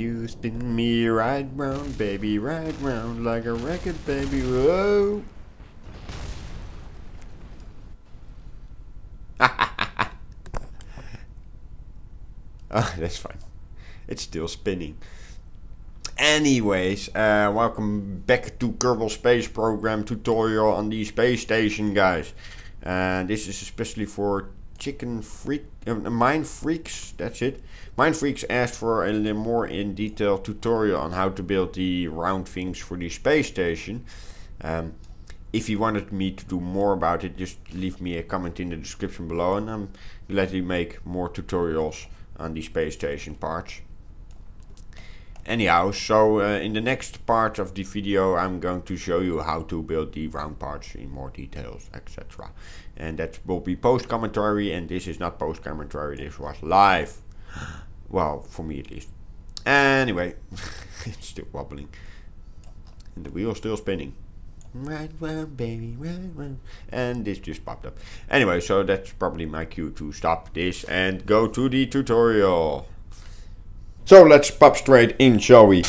you spin me right round, baby, right round like a record, baby. Whoa. Oh, that's fine. It's still spinning. Anyways, welcome back to Kerbal Space Program tutorial on the space station, guys. This is especially for mind freaks. That's it. Mind freaks asked for a little more in detail tutorial on how to build the round things for the space station. If you wanted me to do more about it, just leave me a comment in the description below, and I'm gladly make more tutorials on the space station parts. Anyhow, so in the next part of the video I'm going to show you how to build the round parts in more details, etc. And that will be post commentary, and this is not post commentary, this was live. Well, for me at least. Anyway, it's still wobbling. And the wheel is still spinning. Right round, baby, right round. And this just popped up. Anyway, so that's probably my cue to stop this and go to the tutorial. So let's pop straight in, shall we?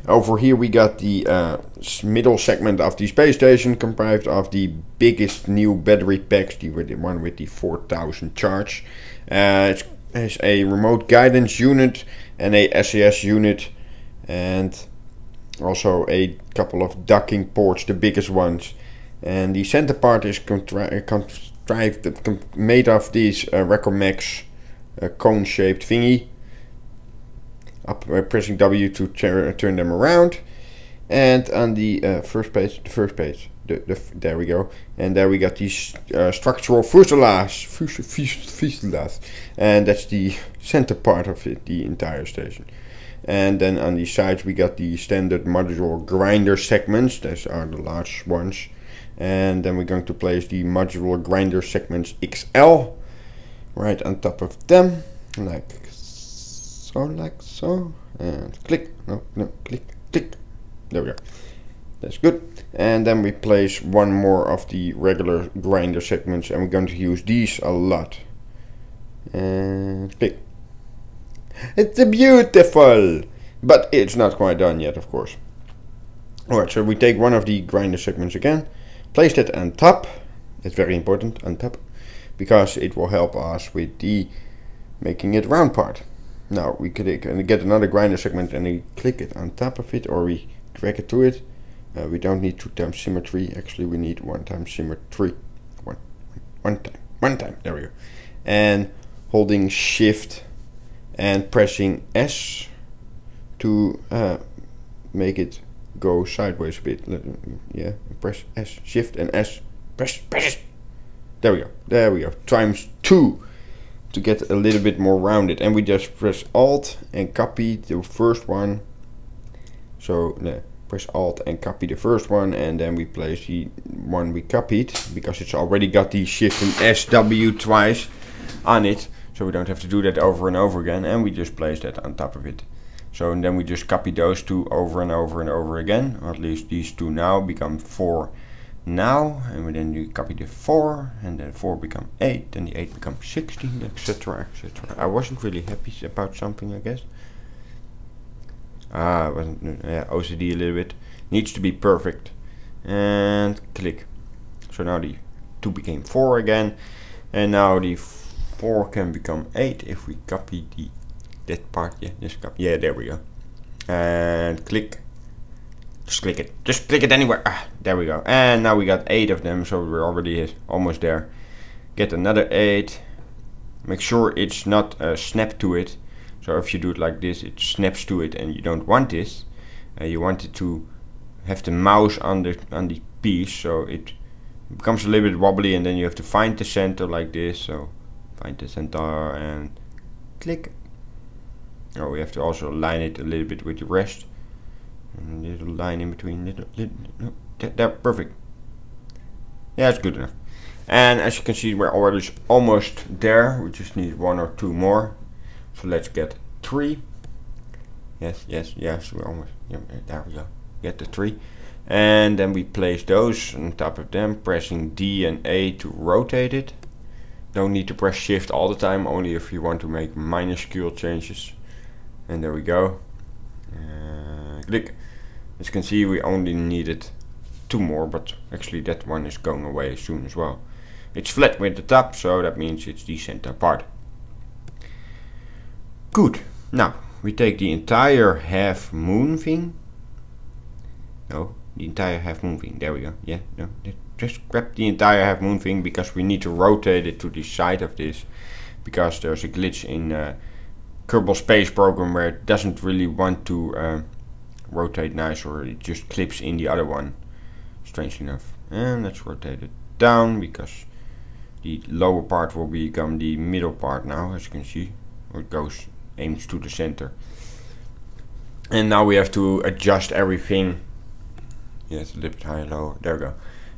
Over here we got the middle segment of the space station, comprised of the biggest new battery packs, the one with the 4000 charge. It has a remote guidance unit and a SAS unit, and also a couple of docking ports, the biggest ones. And the center part is made of these Recomex cone-shaped thingy. Up pressing W to turn them around, and on the first page, there we go, and there we got these structural fuselage, and that's the center part of it, the entire station. And then on the sides we got the standard modular grinder segments, those are the large ones, and then we're going to place the modular grinder segments XL right on top of them, like so, and click, click, there we go, that's good. And then we place one more of the regular grinder segments, and we're going to use these a lot, and click. It's beautiful, but it's not quite done yet, of course. Alright, so we take one of the grinder segments again, place that on top. It's very important, on top, because it will help us with the making it round part. Now we could get another grinder segment and we click it on top of it, or we drag it to it. We don't need 2 times symmetry, actually we need 1 times symmetry. One time, there we go. And holding shift and pressing S to make it go sideways a bit. Yeah, press S, shift and S, press it. There we go, times 2. To get a little bit more rounded, and we just press Alt and copy the first one. So press Alt and copy the first one, and then we place the one we copied, because it's already got the Shift and SW twice on it, so we don't have to do that over and over again, and we just place that on top of it. So and then we just copy those 2 over and over and over again, or at least these 2 now become 4 now, and then you copy the 4, and then 4 become 8, and the 8 becomes 16, etc, etc. I wasn't really happy about something, I guess. I wasn't, OCD a little bit. Needs to be perfect. And click. So now the 2 became 4 again, and now the 4 can become 8 if we copy that part. Yeah, just copy. Yeah, there we go. And click. Just click it. Just click it anywhere. There we go. And now we got 8 of them, so we're already almost there. Get another 8. Make sure it's not snap to it. So if you do it like this, it snaps to it, and you don't want this. You want it to have the mouse on the piece, so it becomes a little bit wobbly, and then you have to find the center like this. So find the center and click. Oh, we have to also align it a little bit with the rest. And a little line in between, no, there, perfect. Yeah, it's good enough. And as you can see, we're already almost there. We just need 1 or 2 more. So let's get 3. Yes, we're almost, yeah, there we go. Get the 3. And then we place those on top of them, pressing D and A to rotate it. Don't need to press shift all the time, only if you want to make minuscule changes. And there we go. Click. As you can see, we only needed 2 more, but actually that one is going away soon as well. It's flat with the top, so that means it's the center part. Good. Now we take the entire half moon thing. No, the entire half moon thing. There we go. Yeah, no, just grab the entire half moon thing, because we need to rotate it to the side of this, because there's a glitch in Kerbal Space Program where it doesn't really want to rotate nice, or it just clips in the other one, strangely enough. And let's rotate it down, because the lower part will become the middle part now, as you can see. It goes, aims to the center. And now we have to adjust everything. Yeah, it's a little bit higher, lower. There we go.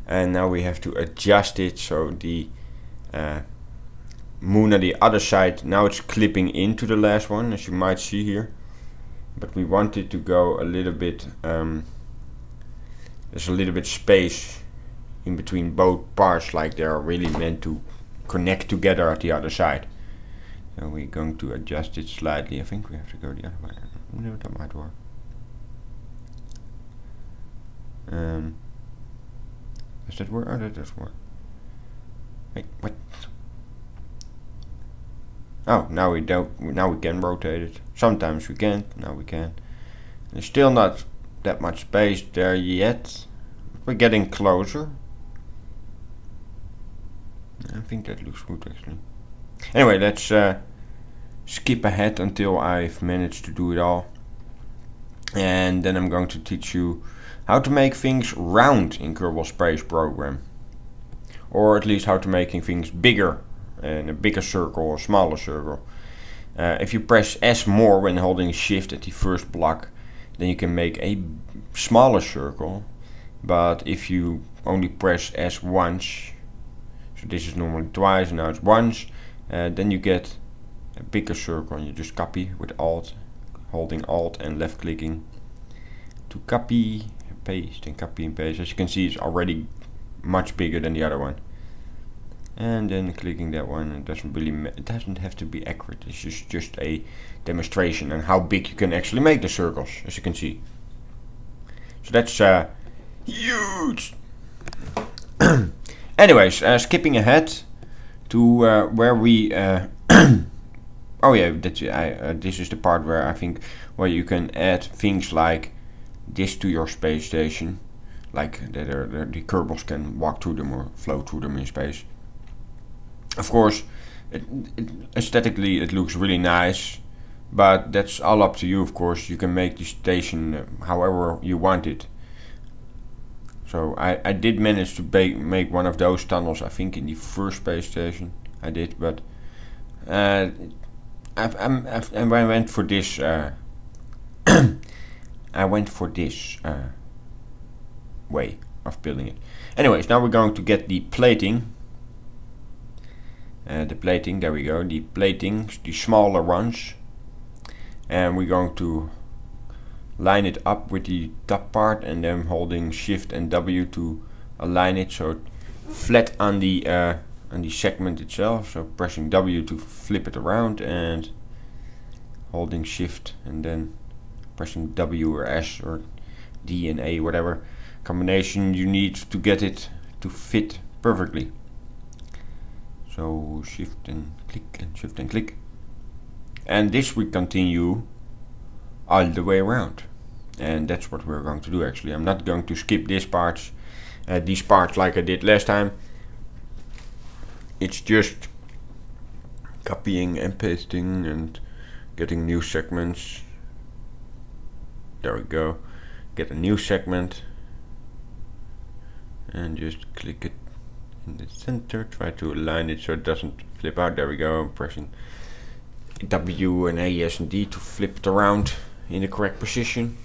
And now we have to adjust it so the moon on the other side, now it's clipping into the last one, as you might see here. But we want it to go a little bit, there's a little bit space in between both parts, like they're really meant to connect together at the other side. So we're going to adjust it slightly. I think we have to go the other way. No, that might work. Does that work? Oh, that does work. Wait, what? Oh, now we don't. Now we can rotate it. Sometimes we can't. Now we can. There's still not that much space there yet. We're getting closer. I think that looks good actually. Anyway, let's skip ahead until I've managed to do it all. And then I'm going to teach you how to make things round in Kerbal Space Program. Or at least how to make things bigger, in a bigger circle or smaller circle. If you press S more when holding shift at the first block, then you can make a smaller circle. But if you only press S once, so this is normally twice and now it's once, then you get a bigger circle, and you just copy with Alt, holding Alt and left clicking to copy, paste, and copy and paste. As you can see, it's already much bigger than the other one. And then clicking that one, it doesn't have to be accurate. It's just a demonstration on how big you can actually make the circles, as you can see. So that's huge. Anyways, skipping ahead to where we oh yeah, this is the part where I think where you can add things like this to your space station, like that the Kerbals can walk through them or flow through them in space. Of course, aesthetically it looks really nice, but that's all up to you. Of course, you can make the station however you want it. So I did manage to make one of those tunnels, I think in the first space station I did, but I went for this I went for this way of building it. Anyways, now we're going to get the plating. There we go, the platings, the smaller ones, and we're going to line it up with the top part, and then holding Shift and W to align it so it's flat on the segment itself. So pressing W to flip it around, and holding Shift and then pressing W or S or D and A, whatever combination you need to get it to fit perfectly. So Shift and click and Shift and click, and this we continue all the way around, and that's what we're going to do. Actually, I'm not going to skip these parts like I did last time. It's just copying and pasting and getting new segments. There we go, get a new segment and just click it in the center, try to align it so it doesn't flip out. There we go, I'm pressing W and A, S and D to flip it around in the correct position,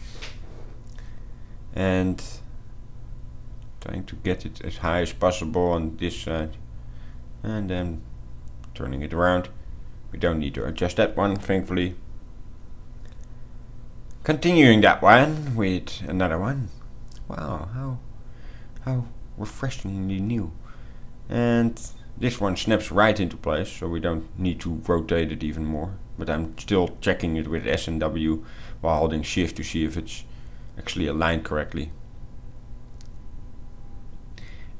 and trying to get it as high as possible on this side, and then turning it around. We don't need to adjust that one, thankfully. Continuing that one with another one. Wow, how refreshingly new. And this one snaps right into place, so we don't need to rotate it even more. but I'm still checking it with S and W while holding shift to see if it's actually aligned correctly.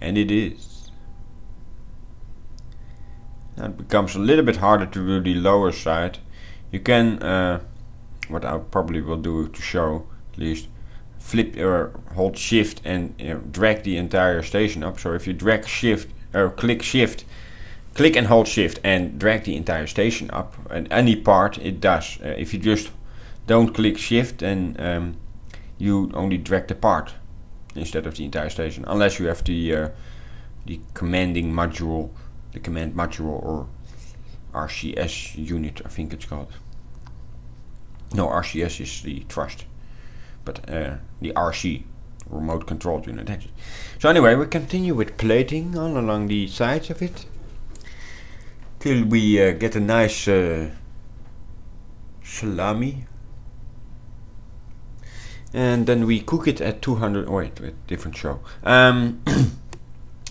And it is. Now it becomes a little bit harder to do the lower side. You can, what I probably will do to show at least, flip or hold shift and drag the entire station up. So if you drag shift or click and hold shift and drag the entire station up, and any part it does. If you just don't click shift, then you only drag the part instead of the entire station, unless you have the commanding module, the command module, or RCS unit, I think it's called. No, RCS is the thrust, but the RC, remote control unit. So anyway, we continue with plating all along the sides of it till we get a nice salami, and then we cook it at 200. Wait, different show.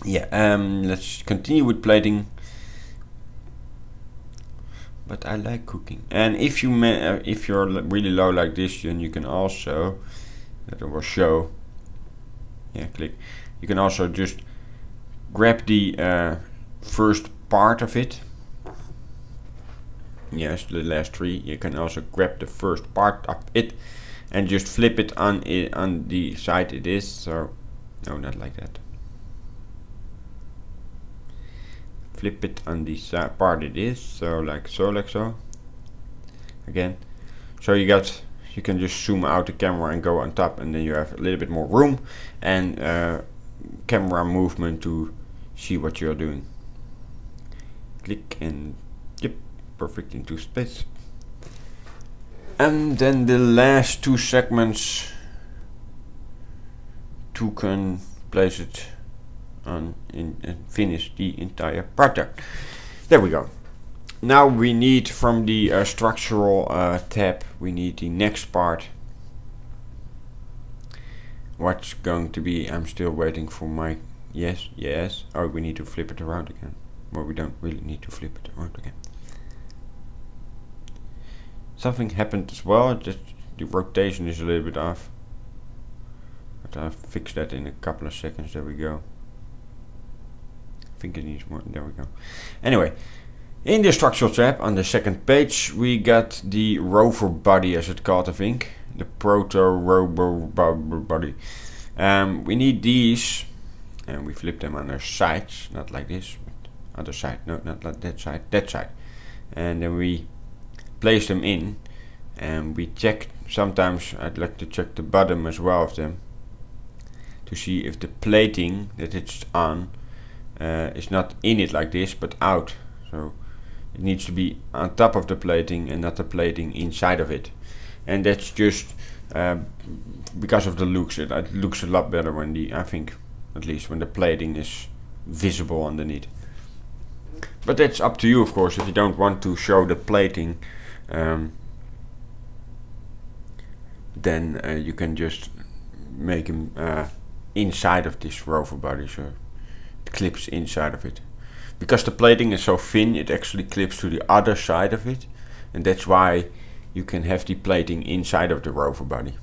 Yeah, let's continue with plating. But I like cooking, and if you're really low like this, then you can also, that I will show. Yeah, click. You can also just grab the first part of it. Yes, the last three. You can also grab the first part of it and just flip it on the side it is. So no, not like that. Flip it on the part it is, so like so again. So you can just zoom out the camera and go on top, and then you have a little bit more room and camera movement to see what you're doing. Click and yep, perfect, into space. And then the last two segments to can place it on and finish the entire project. There we go. Now we need from the structural tab, we need the next part. What's going to be, I'm still waiting for my, yes. Oh, we need to flip it around again. Well, we don't really need to flip it around again. Something happened as well, just the rotation is a little bit off. But I'll fix that in a couple of seconds. There we go. I think it needs more. There we go. Anyway, in the structural tab on the second page, we got the rover body, as it's called, I think. The proto-rover body. We need these, and we flip them on their sides, not like this, but other side. No, not like that side, that side. And then we place them in, and we check. Sometimes I'd like to check the bottom as well of them to see if the plating that it's on is not in it like this, but out. So it needs to be on top of the plating and not the plating inside of it. And that's just because of the looks. It looks a lot better when I think, at least when the plating is visible underneath. But that's up to you, of course. If you don't want to show the plating, then you can just make him inside of this rover body, so it clips inside of it. Because the plating is so thin, it actually clips to the other side of it, and that's why you can have the plating inside of the rover body.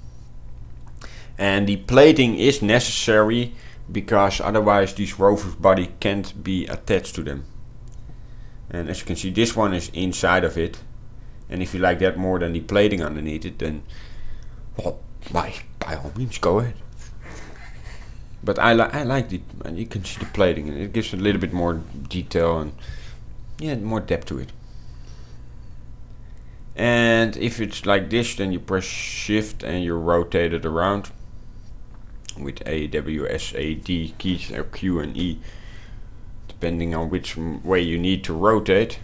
And the plating is necessary because otherwise this rover body can't be attached to them. And as you can see, this one is inside of it, and if you like that more than the plating underneath it, then well, by all means go ahead. But I like the, and you can see the plating, and it gives a little bit more detail and yeah, more depth to it. And if it's like this, then you press shift and you rotate it around with A, W, S, A, D keys, or Q and E, depending on which way you need to rotate.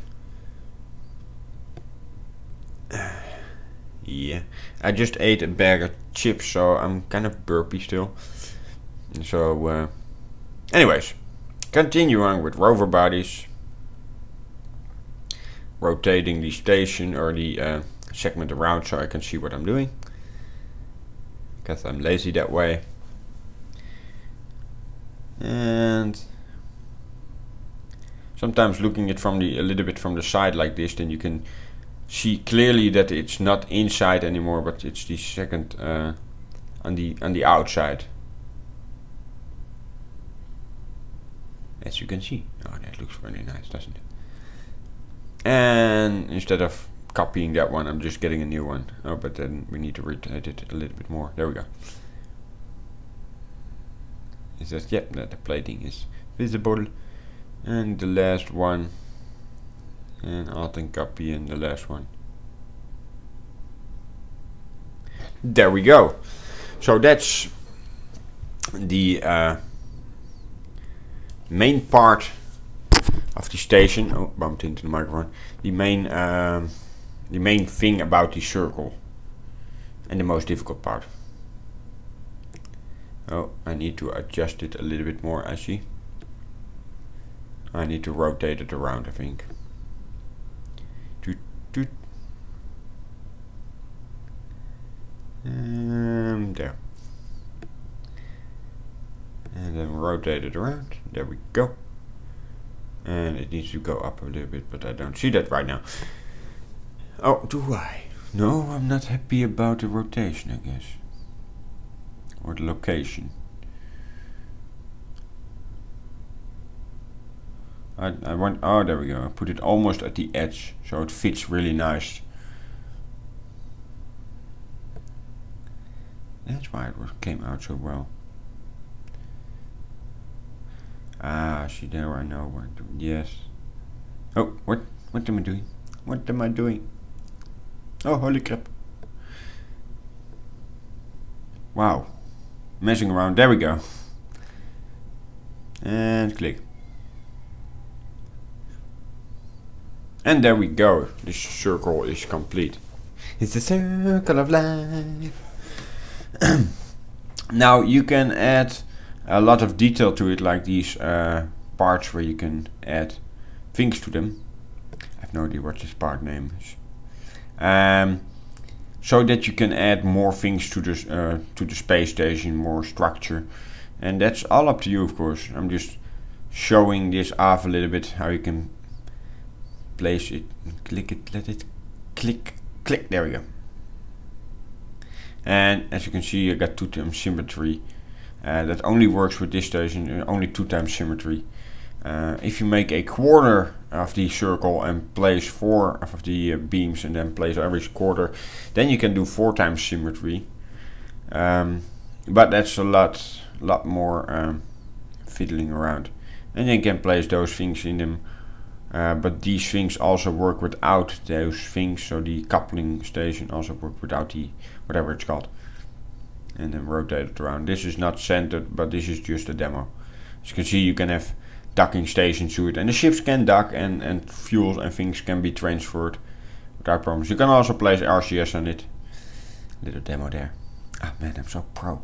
Yeah, I just ate a bag of chips, so I'm kind of burpy still. So anyways, continue on with rover bodies, rotating the station or the segment around so I can see what I'm doing, because I'm lazy that way. And sometimes looking at from a little bit from the side like this, then you can see clearly that it's not inside anymore, but it's the second on the outside. As you can see. Oh, that looks really nice, doesn't it? And instead of copying that one, I'm just getting a new one. Oh, but then we need to rotate it a little bit more. There we go. It says, yeah, the plating is visible. And the last one. And Alt and copy in the last one. There we go. So that's the main part of the station. Oh, bumped into the microphone. The main thing about the circle, and the most difficult part. Oh, I need to adjust it a little bit more. I see. I need to rotate it around, I think. There. And then rotate it around. There we go. And it needs to go up a little bit, but I don't see that right now. Oh, do I? No, I'm not happy about the rotation, I guess. Or the location. I want, oh, there we go. I put it almost at the edge, so it fits really nice. That's why it came out so well. Ah, see, there I know what. Yes. Oh, what am I doing? What am I doing? Oh, holy crap! Wow, messing around. There we go. And click. And there we go. This circle is complete. It's the circle of life. Now you can add a lot of detail to it, like these parts where you can add things to them. I have no idea what this part name is. So that you can add more things to the space station, more structure, and that's all up to you, of course. I'm just showing this off a little bit, how you can place it, click it, let it click, click. There we go. And as you can see, I got 2 times symmetry. That only works with this station, only 2 times symmetry. If you make a quarter of the circle and place 4 of the beams and then place every quarter, then you can do 4 times symmetry. But that's a lot more fiddling around. And then you can place those things in them. But these things also work without those things, so the coupling station also works without the whatever it's called. And then rotate it around. This is not centered, but this is just a demo. As you can see, you can have docking stations to it, and the ships can dock, and fuels and things can be transferred without problems. You can also place RCS on it. Little demo there. Ah man, I'm so pro.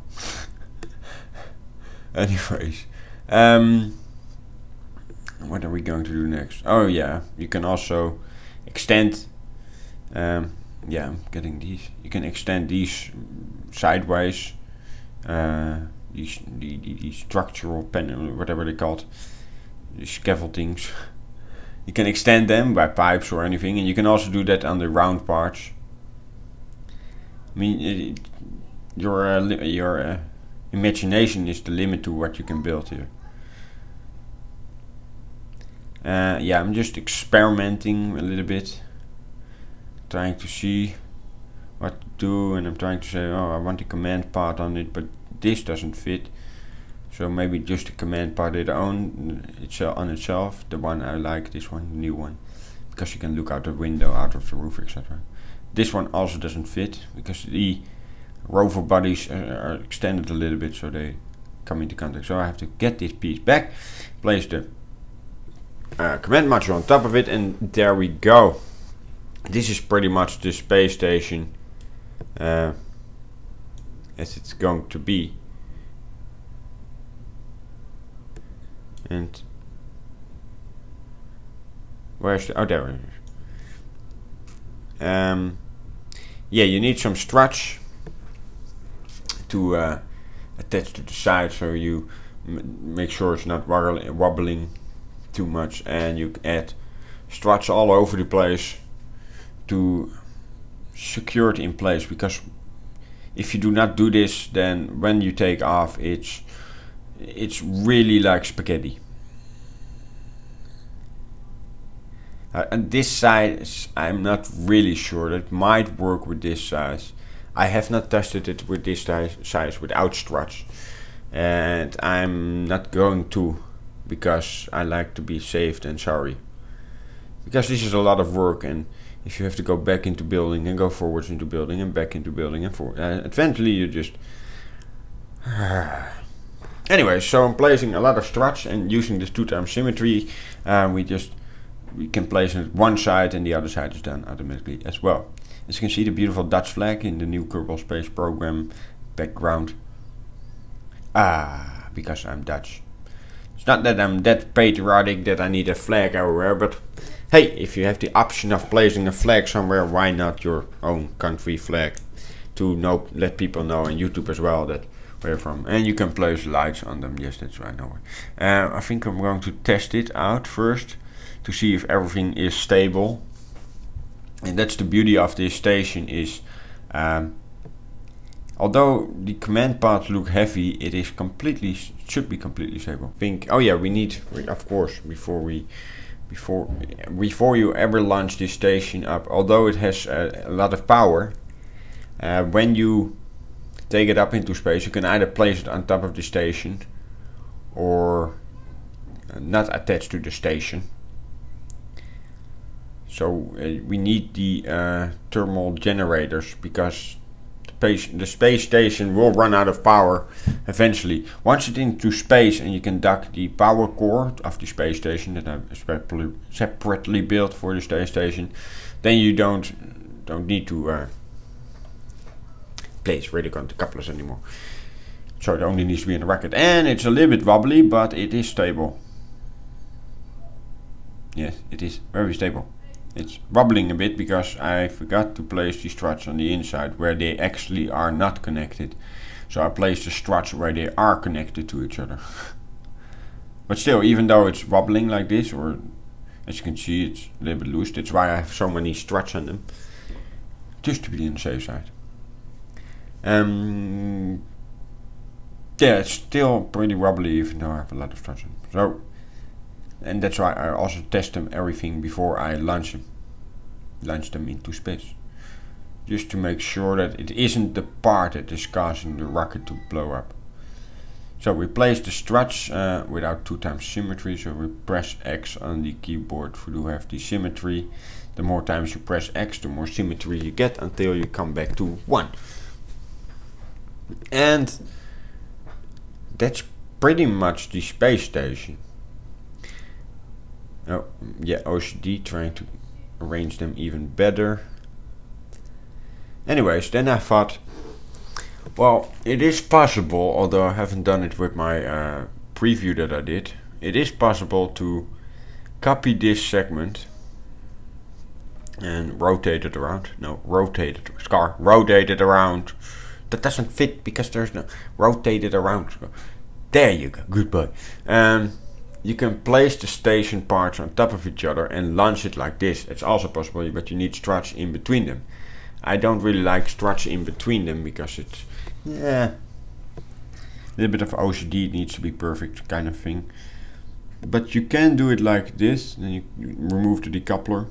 Anyways, what are we going to do next? Oh yeah, you can also extend. Yeah, I'm getting these. You can extend these sideways. These structural panel, whatever they're called, these scaffoldings. You can extend them by pipes or anything, and you can also do that on the round parts. I mean, your imagination is the limit to what you can build here. Yeah, I'm just experimenting a little bit, trying to see what to do, and I'm trying to say, oh, I want the command part on it, but this doesn't fit. So maybe just the command part on itself, the one I like, this one, the new one, because you can look out the window, out of the roof, etc. This one also doesn't fit, because the rover bodies are extended a little bit, so they come into contact. So I have to get this piece back, place the command module on top of it, and there we go. This is pretty much the space station as it's going to be. And where's the, oh, there it is. Yeah, you need some struts to attach to the side, so you make sure it's not wobbling too much, and you add struts all over the place to secure it in place, because if you do not do this, then when you take off, it's really like spaghetti. And this size, I'm not really sure. That might work with this size. I have not tested it with this size without struts, and I'm not going to, because I like to be safe than sorry. Because this is a lot of work, and if you have to go back into building and go forwards into building and back into building and forward, eventually you just anyway, so I'm placing a lot of struts, and using this 2x symmetry, we can place it one side and the other side is done automatically as well. As you can see, the beautiful Dutch flag in the new Kerbal Space Program background. Because I'm Dutch. It's not that I'm that patriotic that I need a flag everywhere, but hey, if you have the option of placing a flag somewhere, why not your own country flag? To let people know on YouTube as well that where you're from. And you can place lights on them. Yes, that's right. No. I think I'm going to test it out first to see if everything is stable. And that's the beauty of this station is, although the command paths look heavy, it is should be completely stable. Oh yeah, we need, of course, before you ever launch this station up, although it has a lot of power, when you take it up into space, you can either place it on top of the station or not attached to the station. So we need the thermal generators, because the space station will run out of power eventually. Once it's into space and you can dock the power core of the space station that I've separately built for the space station, then you don't need to place radio couplers anymore. So it only needs to be in the rocket, and it's a little bit wobbly, but it is stable. Yes, it is very stable. It's wobbling a bit because I forgot to place the struts on the inside where they actually are not connected. So I placed the struts where they are connected to each other. But still, even though it's wobbling like this, or as you can see, it's a little bit loose. That's why I have so many struts on them, just to be on the safe side. Yeah, it's still pretty wobbly even though I have a lot of struts on them. So, and that's why I also test them everything before I launch them into space, just to make sure that it isn't the part that is causing the rocket to blow up. So we place the struts without 2x symmetry, so we press X on the keyboard to have the symmetry. The more times you press X, the more symmetry you get, until you come back to 1. And that's pretty much the space station. Oh yeah, OCD trying to arrange them even better. Anyways, then I thought, well, it is possible, although I haven't done it with my preview that I did, it is possible to copy this segment and rotate it around. No, rotate it around. That doesn't fit because there's no rotate it around. There you go, good boy. You can place the station parts on top of each other and launch it like this. It's also possible, but you need struts in between them. I don't really like struts in between them because it's, yeah, a little bit of OCD, it needs to be perfect kind of thing. But you can do it like this, then you remove the decoupler,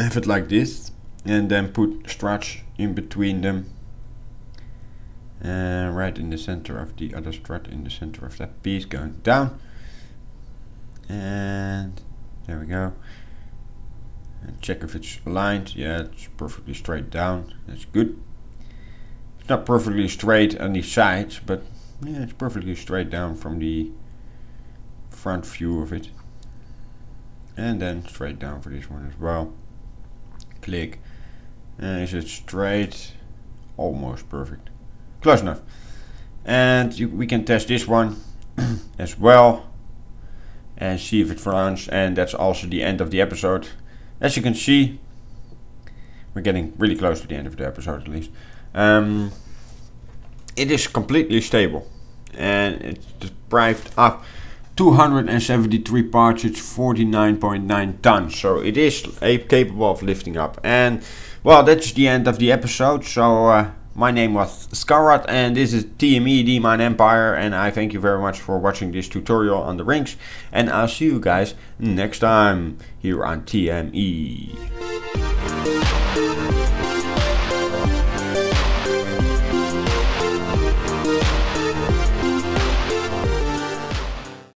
have it like this, and then put struts in between them. Right in the center of the other strut, in the center of that piece going down, and there we go. And check if it's aligned. Yeah, it's perfectly straight down. That's good. It's not perfectly straight on the sides, but yeah, it's perfectly straight down from the front view of it. And then straight down for this one as well. Click. And is it straight? Almost perfect. Close enough. And we can test this one as well and see if it runs. And that's also the end of the episode. As you can see, we're getting really close to the end of the episode at least. It is completely stable and it's deprived of 273 parts, it's 49.9 tons, so it is capable of lifting up. And well, that's the end of the episode. So my name was Scarrot, and this is T.M.E, D-Mine Empire, and I thank you very much for watching this tutorial on the rings, and I'll see you guys next time here on T.M.E.